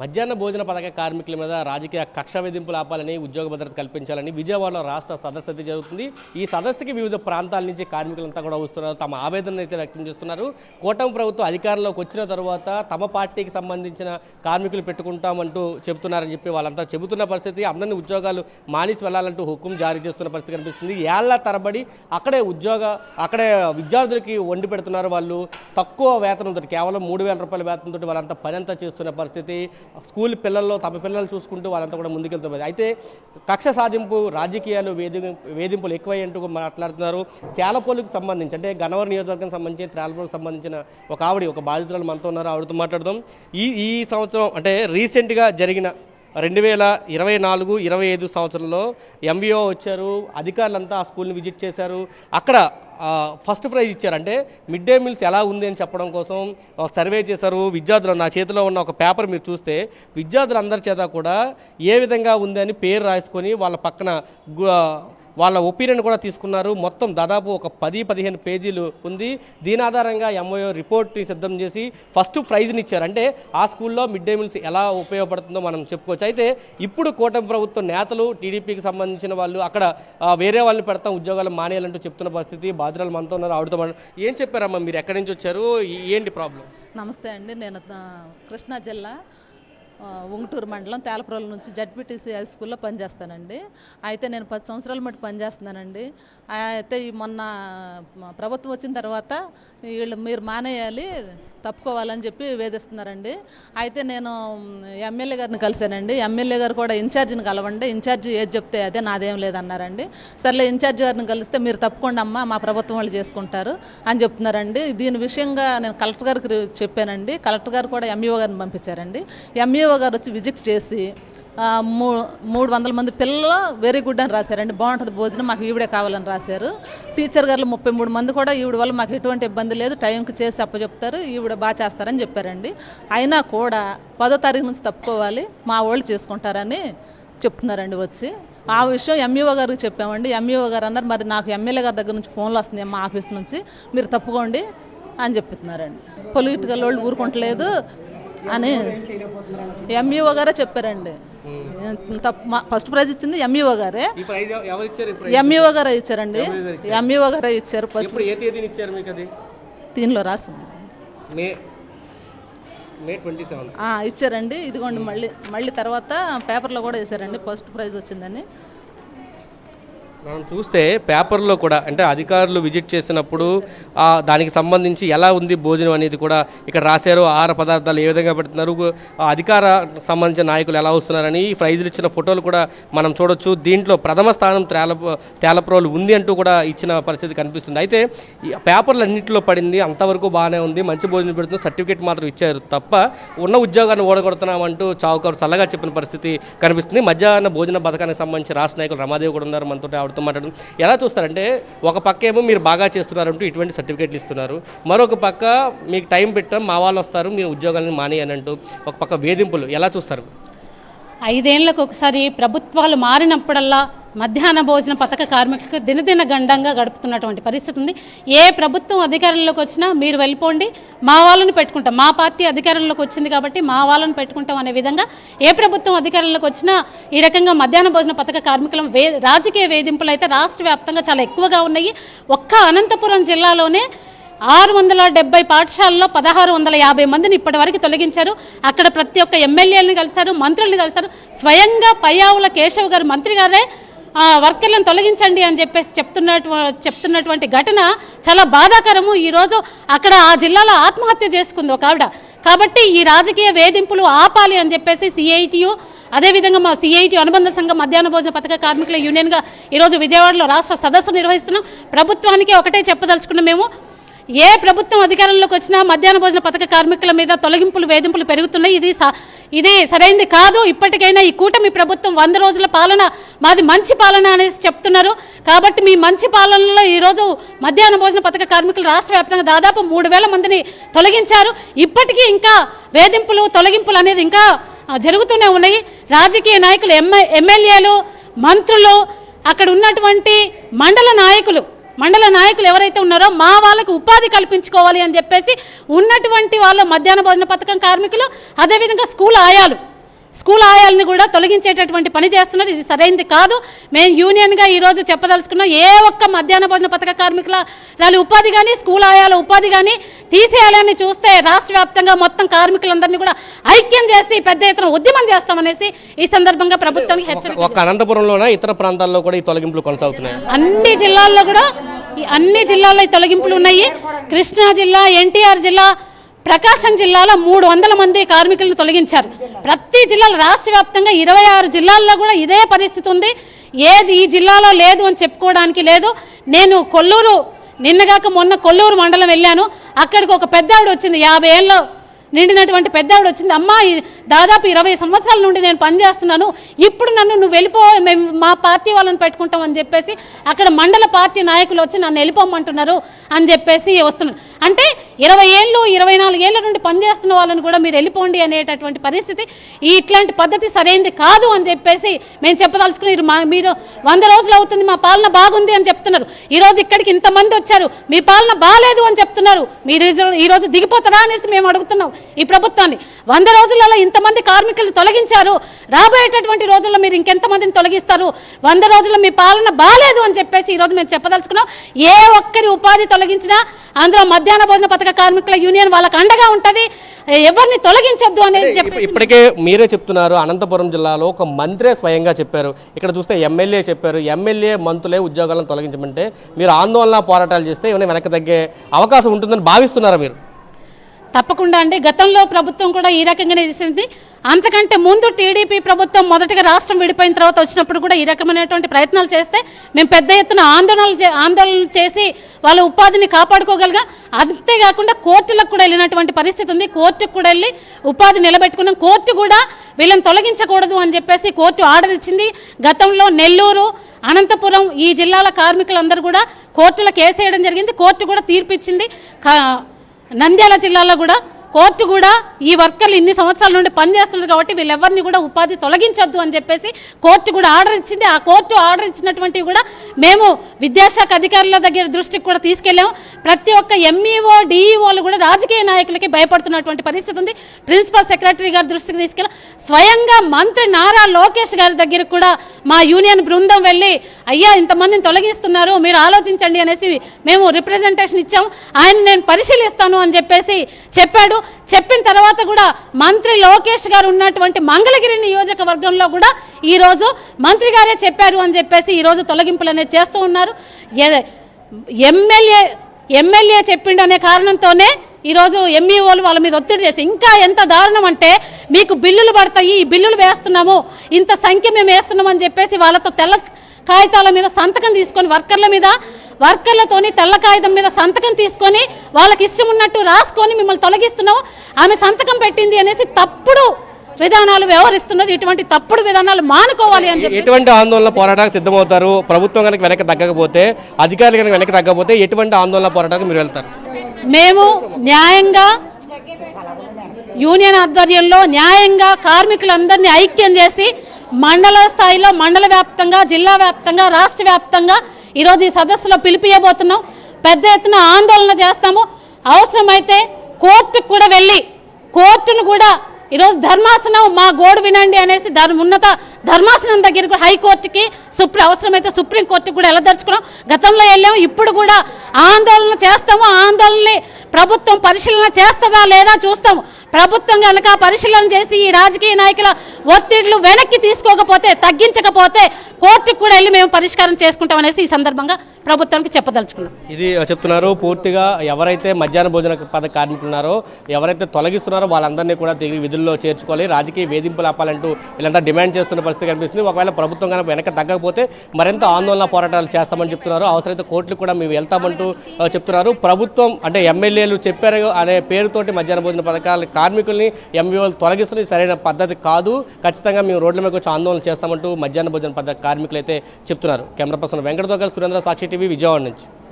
మధ్యాహ్న భోజన పథక కార్మికుల మీద రాజకీయ కక్ష వేధింపులు ఆపాలని, ఉద్యోగ భద్రత కల్పించాలని విజయవాడలో రాష్ట్ర సదస్సు అయితే జరుగుతుంది. ఈ సదస్సుకి వివిధ ప్రాంతాల నుంచి కార్మికులంతా కూడా వస్తున్నారు, తమ ఆవేదన అయితే వ్యక్తం చేస్తున్నారు. కూటమి ప్రభుత్వం అధికారంలోకి వచ్చిన తర్వాత తమ పార్టీకి సంబంధించిన కార్మికులు పెట్టుకుంటామంటూ చెబుతున్నారని చెప్పి వాళ్ళంతా చెబుతున్న పరిస్థితి. అందరినీ ఉద్యోగాలు మానేసి వెళ్లాలంటూ హుకుం జారీ చేస్తున్న పరిస్థితి కనిపిస్తుంది. ఏళ్ల తరబడి అక్కడే విద్యార్థులకి వండి పెడుతున్నారు. వాళ్ళు తక్కువ వేతనంతో, కేవలం 3,000 రూపాయల వేతనంతో వాళ్ళంతా పని అంతా చేస్తున్న పరిస్థితి. స్కూల్ పిల్లల్లో తమ పిల్లలు చూసుకుంటూ వాళ్ళంతా కూడా ముందుకెళ్తున్నారు. అయితే కక్ష సాధింపు రాజకీయాలు వేధింపులు ఎక్కువయ్యంటూ మాట్లాడుతున్నారు. తేలపోలుకు సంబంధించి, అంటే గన్నవరం నియోజకవర్గం సంబంధించి తేలపోలుకు సంబంధించిన ఒక బాధితురాలు మనతో ఉన్నారు. ఆవిడతో మాట్లాడదాం. ఈ సంవత్సరం అంటే రీసెంట్గా జరిగిన 2024-25 సంవత్సరంలో ఎంవిఓ వచ్చారు, అధికారులంతా ఆ స్కూల్ని విజిట్ చేశారు. అక్కడ ఫస్ట్ ప్రైజ్ ఇచ్చారు. అంటే మిడ్ డే మీల్స్ ఎలా ఉంది అని చెప్పడం కోసం సర్వే చేశారు. విద్యార్థులు, నా చేతిలో ఉన్న ఒక పేపర్ మీరు చూస్తే విద్యార్థులందరి చేత కూడా ఏ విధంగా ఉంది అని పేరు రాసుకొని వాళ్ళ పక్కన వాళ్ళ ఒపీనియన్ కూడా తీసుకున్నారు. మొత్తం దాదాపు ఒక 10-15 పేజీలు ఉంది. దీని ఆధారంగా ఎంఓఏ రిపోర్ట్ని సిద్ధం చేసి ఫస్ట్ ప్రైజ్ని ఇచ్చారు. అంటే ఆ స్కూల్లో మిడ్ డే మీల్స్ ఎలా ఉపయోగపడుతుందో మనం చెప్పుకోవచ్చు. అయితే ఇప్పుడు కూటమి ప్రభుత్వం నేతలు, టీడీపీకి సంబంధించిన వాళ్ళు అక్కడ వేరే వాళ్ళని పెడతాం, ఉద్యోగాలు మానేయాలంటూ చెప్తున్న పరిస్థితి. బాధితురాలు మనతో ఉన్నారు. ఆవిడతో ఏం చెప్పారమ్మా, మీరు ఎక్కడి నుంచి వచ్చారు, ఏంటి ప్రాబ్లం? నమస్తే అండి, నేను కృష్ణా జిల్లా ఉంగుటూరు మండలం తేలప్రోలు నుంచి జడ్పీటీసీ హై స్కూల్లో పనిచేస్తానండి. అయితే నేను 10 సంవత్సరాల మట్టి పనిచేస్తున్నానండి. అయితే మొన్న ప్రభుత్వం వచ్చిన తర్వాత మీరు మానేయాలి, తప్పుకోవాలని చెప్పి వేధిస్తున్నారండి. అయితే నేను ఎమ్మెల్యే గారిని కలిశానండి. ఎమ్మెల్యే గారు కూడా ఇన్ఛార్జిని కలవండి, ఇన్ఛార్జి ఏది చెప్తే అదే, నాదేం లేదన్నారండి. సర్లే ఇన్ఛార్జి గారిని కలిస్తే మీరు తప్పకుండా అమ్మా, మా ప్రభుత్వం వాళ్ళు చేసుకుంటారు అని చెప్తున్నారండి. దీని విషయంగా నేను కలెక్టర్ గారికి చెప్పానండి. కలెక్టర్ గారు కూడా ఎంఈఓ గారిని పంపించారండి. ఎంఈఓ గారు వచ్చి విజిట్ చేసి 300 మంది పిల్లలు వెరీ గుడ్ అని రాశారండి. బాగుంటుంది భోజనం, మాకు ఈవిడే కావాలని రాశారు. టీచర్ గారు 33 మంది కూడా ఈవిడ వల్ల మాకు ఎటువంటి ఇబ్బంది లేదు, టైంకి చేసి అప్పచెప్తారు, ఈవిడ బాగా చేస్తారని చెప్పారండి. అయినా కూడా 10వ తారీఖు నుంచి తప్పుకోవాలి, మా వాళ్ళు చేసుకుంటారని చెప్తున్నారండి. వచ్చి ఆ విషయం ఎంఈఓ గారికి చెప్పామండి. ఎంఈఓ గారు అన్నారు, మరి నాకు ఎమ్మెల్యే గారి దగ్గర నుంచి ఫోన్లు వస్తుంది మా ఆఫీస్ నుంచి, మీరు తప్పుకోండి అని చెప్తున్నారండి. పొలిటికల్ వాళ్ళు ఊరుకుంటలేదు అని ఎంఈఓ గారే చెప్పారండి. ఫస్ట్ ప్రైజ్ ఇచ్చింది ఎంఈఓ గారే. ఎంఈఓ గారే ఇచ్చారండి. ఎంఈఓ గారే ఇచ్చారు. దీనిలో రాసింది ఇచ్చారండి. ఇదిగోండి, మళ్ళీ తర్వాత పేపర్లో కూడా వేసారండి ఫస్ట్ ప్రైజ్ వచ్చిందని. మనం చూస్తే పేపర్లో కూడా, అంటే అధికారులు విజిట్ చేసినప్పుడు దానికి సంబంధించి ఎలా ఉంది భోజనం అనేది కూడా ఇక్కడ రాశారు. ఆహార పదార్థాలు ఏ విధంగా పెడుతున్నారు, అధికార సంబంధించిన నాయకులు ఎలా వస్తున్నారని ప్రైజులు ఇచ్చిన ఫోటోలు కూడా మనం చూడొచ్చు. దీంట్లో ప్రథమ స్థానం తేలప్రోలు ఉంది అంటూ కూడా ఇచ్చిన పరిస్థితి కనిపిస్తుంది. అయితే పేపర్లు అన్నింటిలో పడింది, అంతవరకు బాగానే ఉంది, మంచి భోజనం పెడుతుంది, సర్టిఫికేట్ మాత్రం ఇచ్చారు తప్ప ఉన్న ఉద్యోగాన్ని ఓడగొడుతున్నామంటూ చౌకరు చల్లగా చెప్పిన పరిస్థితి కనిపిస్తుంది. మధ్యాహ్న భోజన పథకానికి సంబంధించి రాష్ట్ర నాయకులు రమాదేవి కూడా ఉన్నారు మనతో. మాట్లాడడం ఎలా చూస్తారంటే, ఒక పక్క ఏమో మీరు బాగా చేస్తున్నారంటూ ఇటువంటి సర్టిఫికేట్లు ఇస్తున్నారు, మరొక పక్క మీకు టైం పెట్టాం, మా వాళ్ళు వస్తారు, మీరు ఉద్యోగాలను మానేయనంటూ ఒక పక్క వేధింపులు ఎలా చూస్తారు? 5 ఏళ్లకు ఒకసారి ప్రభుత్వాలు మారినప్పుడల్లా మధ్యాహ్న భోజన పథక కార్మికులకు దినదిన గండంగా గడుపుతున్నటువంటి పరిస్థితి ఉంది. ఏ ప్రభుత్వం అధికారంలోకి వచ్చినా మీరు వెళ్ళిపోండి, మా వాళ్ళని పెట్టుకుంటాం, మా పార్టీ అధికారంలోకి వచ్చింది కాబట్టి మా వాళ్ళని పెట్టుకుంటాం అనే విధంగా ఏ ప్రభుత్వం అధికారంలోకి వచ్చినా ఈ రకంగా మధ్యాహ్న భోజన పథక కార్మికుల రాజకీయ వేధింపులు అయితే రాష్ట్ర వ్యాప్తంగా చాలా ఎక్కువగా ఉన్నాయి. ఒక్క అనంతపురం జిల్లాలోనే 670 పాఠశాలలో 1650 మందిని ఇప్పటివరకు తొలగించారు. అక్కడ ప్రతి ఒక్క ఎమ్మెల్యేలను కలిశారు, మంత్రులను కలిశారు. స్వయంగా పయ్యావుల కేశవ్ గారు, మంత్రి గారే వర్కర్లను తొలగించండి అని చెప్పేసి చెప్తున్నటువంటి ఘటన చాలా బాధాకరము. ఈరోజు అక్కడ ఆ జిల్లాలో ఆత్మహత్య చేసుకుంది ఒక ఆవిడ. కాబట్టి ఈ రాజకీయ వేధింపులు ఆపాలి అని చెప్పేసి సిఐటియు, అదేవిధంగా మా సిఐటి అనుబంధ సంఘం మధ్యాహ్న భోజన పథక కార్మికుల యూనియన్గా ఈరోజు విజయవాడలో రాష్ట్ర సదస్సు నిర్వహిస్తున్నాం. ప్రభుత్వానికి ఒకటే చెప్పదలుచుకున్నాం, మేము ఏ ప్రభుత్వం అధికారంలోకి వచ్చినా మధ్యాహ్న భోజన పథక కార్మికుల మీద తొలగింపులు, వేధింపులు పెరుగుతున్నాయి. ఇది సరైనది కాదు. ఇప్పటికైనా ఈ కూటమి ప్రభుత్వం 100 రోజుల పాలన మాది మంచి పాలన అనేసి చెప్తున్నారు. కాబట్టి మీ మంచి పాలనలో ఈరోజు మధ్యాహ్న భోజన పథక కార్మికులు రాష్ట్ర వ్యాప్తంగా దాదాపు 3000 మందిని తొలగించారు. ఇప్పటికీ ఇంకా వేధింపులు, తొలగింపులు అనేది ఇంకా జరుగుతూనే ఉన్నాయి. రాజకీయ నాయకులు, ఎమ్మెల్యేలు, మంత్రులు, అక్కడ ఉన్నటువంటి మండల నాయకులు ఎవరైతే ఉన్నారో మా వాళ్ళకు ఉపాధి కల్పించుకోవాలి అని చెప్పేసి ఉన్నటువంటి వాళ్ళ మధ్యాహ్న భోజన పథకం కార్మికులు, అదేవిధంగా స్కూల్ ఆయాలు స్కూల్ ఆయాలను కూడా తొలగించేటటువంటి పని చేస్తున్నారు. ఇది సరైనది కాదు. మేము యూనియన్గా ఈరోజు చెప్పదలుచుకున్నాం, ఏ ఒక్క మధ్యాహ్న భోజన పథక కార్మికుల ఉపాధి కానీ స్కూల్ ఆయాల ఉపాధి కానీ తీసేయాలని చూస్తే రాష్ట్ర వ్యాప్తంగా మొత్తం కార్మికులందరినీ కూడా ఐక్యం చేసి పెద్ద ఎత్తున ఉద్యమం చేస్తామనేసి ఈ సందర్భంగా ప్రభుత్వానికి హెచ్చరిక. ఒక అనంతపురంలోనే ఇతర ప్రాంతాల్లో కూడా ఈ తొలగింపులు కొనసాగుతున్నాయి. అన్ని జిల్లాల్లో కూడా అన్ని జిల్లాల్లో ఈ తొలగింపులు ఉన్నాయి. కృష్ణా జిల్లా, ఎన్టీఆర్ జిల్లా, ప్రకాశం జిల్లాలో 300 మంది కార్మికులను తొలగించారు. ప్రతి జిల్లాలో రాష్ట్ర వ్యాప్తంగా 26 జిల్లాల్లో కూడా ఇదే పరిస్థితి ఉంది. ఈ జిల్లాలో లేదు అని చెప్పుకోవడానికి లేదు. నేను కొల్లూరు నిన్నగాక మొన్న కొల్లూరు మండలం వెళ్ళాను. అక్కడికి ఒక పెద్ద ఆవిడ వచ్చింది, 50 ఏళ్ళు నిండినటువంటి పెద్ద ఆవిడ వచ్చింది. అమ్మ, దాదాపు 20 సంవత్సరాల నుండి నేను పనిచేస్తున్నాను, ఇప్పుడు నువ్వు వెళ్ళిపో, మేము మా పార్టీ వాళ్ళని పెట్టుకుంటామని చెప్పేసి అక్కడ మండల పార్టీ నాయకులు వచ్చి నన్ను వెళ్ళిపోమంటున్నారు అని చెప్పేసి వస్తున్నారు. అంటే 20 ఏళ్ళు 24 ఏళ్ల నుండి పనిచేస్తున్న వాళ్ళని కూడా మీరు వెళ్ళిపోండి అనేటటువంటి పరిస్థితి. ఇట్లాంటి పద్ధతి సరైనది కాదు అని చెప్పేసి మేము చెప్పదలుచుకుని, మీరు 100 రోజులు అవుతుంది మా పాలన బాగుంది అని చెప్తున్నారు. ఈరోజు ఇక్కడికి ఇంతమంది వచ్చారు, మీ పాలన బాగాలేదు అని చెప్తున్నారు. మీరు ఈరోజు దిగిపోతారా అనేసి మేము అడుగుతున్నాం ఈ ప్రభుత్వాన్ని. 100 రోజులలో ఇంతమంది కార్మికులు తొలగించారు, రాబోయేటటువంటి రోజుల్లో మీరు ఇంకెంతమందిని తొలగిస్తారు? 100 రోజుల్లో మీ పాలన బాగాలేదు అని చెప్పేసి ఈరోజు మేము చెప్పదలుచుకున్నాం. ఏ ఒక్కరి ఉపాధి తొలగించినా అందులో మధ్యాహ్న భోజన పథక కార్మికుల యూనియన్ వాళ్ళకి అండగా ఉంటుంది. ఎవరిని తొలగించొద్దు అనేది చెప్పి ఇప్పటికే మీరే చెప్తున్నారు. అనంతపురం జిల్లాలో ఒక మంత్రే స్వయంగా చెప్పారు. ఇక్కడ చూస్తే ఎమ్మెల్యే చెప్పారు, ఎమ్మెల్యే మంత్రులే ఉద్యోగాలను తొలగించమంటే మీరు ఆందోళన పోరాటాలు చేస్తే ఏమైనా వెనక్కి తగ్గే అవకాశం ఉంటుందని భావిస్తున్నారా మీరు? తప్పకుండా అండి. గతంలో ప్రభుత్వం కూడా ఈ రకంగానే చేసింది. అంతకంటే ముందు టీడీపీ ప్రభుత్వం మొదటగా రాష్ట్రం విడిపోయిన తర్వాత వచ్చినప్పుడు కూడా ఈ రకమైనటువంటి ప్రయత్నాలు చేస్తే మేము పెద్ద ఎత్తున ఆందోళనలు చేసి వాళ్ళ ఉపాధిని కాపాడుకోగలిగా. అంతేకాకుండా కోర్టులకు కూడా వెళ్ళినటువంటి పరిస్థితి ఉంది. కోర్టుకు కూడా వెళ్ళి ఉపాధి నిలబెట్టుకున్నాం. కోర్టు కూడా వీళ్ళని తొలగించకూడదు అని చెప్పేసి కోర్టు ఆర్డర్ ఇచ్చింది. గతంలో నెల్లూరు, అనంతపురం ఈ జిల్లాల కార్మికులందరూ కూడా కోర్టులో కేసు వేయడం జరిగింది. కోర్టు కూడా తీర్పు ఇచ్చింది. నంద్యాల జిల్లాలో కూడా కోర్టు కూడా ఈ వర్కర్లు ఇన్ని సంవత్సరాల నుండి పనిచేస్తున్నారు కాబట్టి వీళ్ళెవరిని కూడా ఉపాధి తొలగించొద్దు అని చెప్పేసి కోర్టు కూడా ఆర్డర్ ఇచ్చింది. ఆ కోర్టు ఆర్డర్ ఇచ్చినటువంటివి కూడా మేము విద్యాశాఖ అధికారుల దగ్గర దృష్టికి కూడా తీసుకెళ్ళాము. ప్రతి ఒక్క ఎంఈఓ, డిఈఓలు కూడా రాజకీయ నాయకులకి భయపడుతున్నటువంటి పరిస్థితి ఉంది. ప్రిన్సిపల్ సెక్రటరీ గారి దృష్టికి తీసుకెళ్ళాం. స్వయంగా మంత్రి నారా లోకేష్ గారి దగ్గరకు కూడా మా యూనియన్ బృందం వెళ్ళి, అయ్యా ఇంతమందిని తొలగిస్తున్నారు, మీరు ఆలోచించండి అనేసి మేము రిప్రజెంటేషన్ ఇచ్చాము. ఆయన నేను పరిశీలిస్తాను అని చెప్పేసి చెప్పాడు. చెప్పిన తర్వాత కూడా మంత్రి లోకేష్ గారు ఉన్నటువంటి మంగళగిరి నియోజకవర్గంలో కూడా ఈరోజు మంత్రి గారే చెప్పారు అని చెప్పేసి ఈరోజు తొలగింపులు అనేది చేస్తూ ఉన్నారు. ఎమ్మెల్యే చెప్పిండు అనే కారణంతోనే ఈరోజు ఎంఈఓలు వాళ్ళ మీద ఒత్తిడి చేసి, ఇంకా ఎంత దారుణం అంటే మీకు బిల్లులు పడతాయి, ఈ బిల్లులు వేస్తున్నాము, ఇంత సంఖ్య మేము వేస్తున్నామని చెప్పేసి వాళ్ళతో తెల్ల కాగితాల మీద సంతకం తీసుకొని వర్కర్లతోని తెల్ల కాగితం మీద సంతకం తీసుకొని వాళ్ళకి ఇష్టం ఉన్నట్టు రాసుకొని మిమ్మల్ని తొలగిస్తున్నావు, ఆమె సంతకం పెట్టింది అనేసి తప్పుడు విధానాలు వ్యవహరిస్తున్నారు. ఇటువంటి తప్పుడు విధానాలు మానుకోవాలి అని చెప్పి ఎటువంటి ఆందోళన పోరాటానికి సిద్ధమవుతారు? ప్రభుత్వం కనుక వెనక్కి తగ్గకపోతే, అధికారులు కనుక వెనక్కి తగ్గకపోతే ఎటువంటి ఆందోళన పోరాటానికి మీరు వెళ్తారు? మేము న్యాయంగా యూనియన్ ఆధ్వర్యంలో న్యాయంగా కార్మికులందరినీ ఐక్యం చేసి మండల స్థాయిలో, మండల వ్యాప్తంగా, జిల్లా వ్యాప్తంగా, రాష్ట్ర వ్యాప్తంగా ఈరోజు ఈ సదస్సులో పిలిపియబోతున్నాం. పెద్ద ఎత్తున ఆందోళన చేస్తాము. అవసరమైతే కోర్టుకు కూడా వెళ్ళి కోర్టును కూడా ఈరోజు ధర్మాసనం మా గోడు వినండి అనేసి ఉన్నత ధర్మాసనం దగ్గరకు, హైకోర్టుకి, అవసరమైతే సుప్రీంకోర్టుకు కూడా వెళ్ళదలుచుకున్నాం. గతంలో వెళ్ళాము, ఇప్పుడు కూడా ఆందోళన చేస్తాము. ఆందోళనని ప్రభుత్వం పరిశీలన చేస్తుందా లేదా చూస్తాము. ప్రభుత్వం కనుక పరిశీలన చేసి ఈ రాజకీయ నాయకుల ఒత్తిళ్లు వెనక్కి తీసుకోకపోతే, తగ్గించకపోతే కోర్టుకు కూడా వెళ్ళి మేము పరిష్కారం చేసుకుంటాం అనేసి ఈ సందర్భంగా ప్రభుత్వానికి చెప్పదలుచుకున్నాం. ఇది చెప్తున్నారు. పూర్తిగా ఎవరైతే మధ్యాహ్న భోజన పథక కార్మికులు ఉన్నారో, ఎవరైతే తొలగిస్తున్నారో వాళ్ళందరినీ కూడా తిరిగి విధుల్లో చేర్చుకోవాలి, రాజకీయ వేధింపులు ఆపాలంటూ వీళ్ళంతా డిమాండ్ చేస్తున్న పరిస్థితి కనిపిస్తుంది. ఒకవేళ ప్రభుత్వం కనుక వెనక తగ్గకపోతే మరింత ఆందోళన పోరాటాలు చేస్తామని చెప్తున్నారు. అవసరమైతే కోర్టులు కూడా మేము వెళ్తామంటూ చెప్తున్నారు. ప్రభుత్వం అంటే ఎమ్మెల్యేలు చెప్పారు అనే పేరుతోటి మధ్యాహ్న భోజన పథకాల కార్మికుల్ని ఎంవీఓలు తొలగిస్తున్నది సరైన పద్ధతి కాదు, ఖచ్చితంగా మేము రోడ్ల మీద వచ్చి ఆందోళన చేస్తామంటూ మధ్యాహ్న భోజన పథక కార్మికులు అయితే చెప్తున్నారు. కెమెరా పర్సన్ వెంకటతో కలిసి సురేంద్ర, సాక్షి టీవీ, విజయవాడ నుంచి.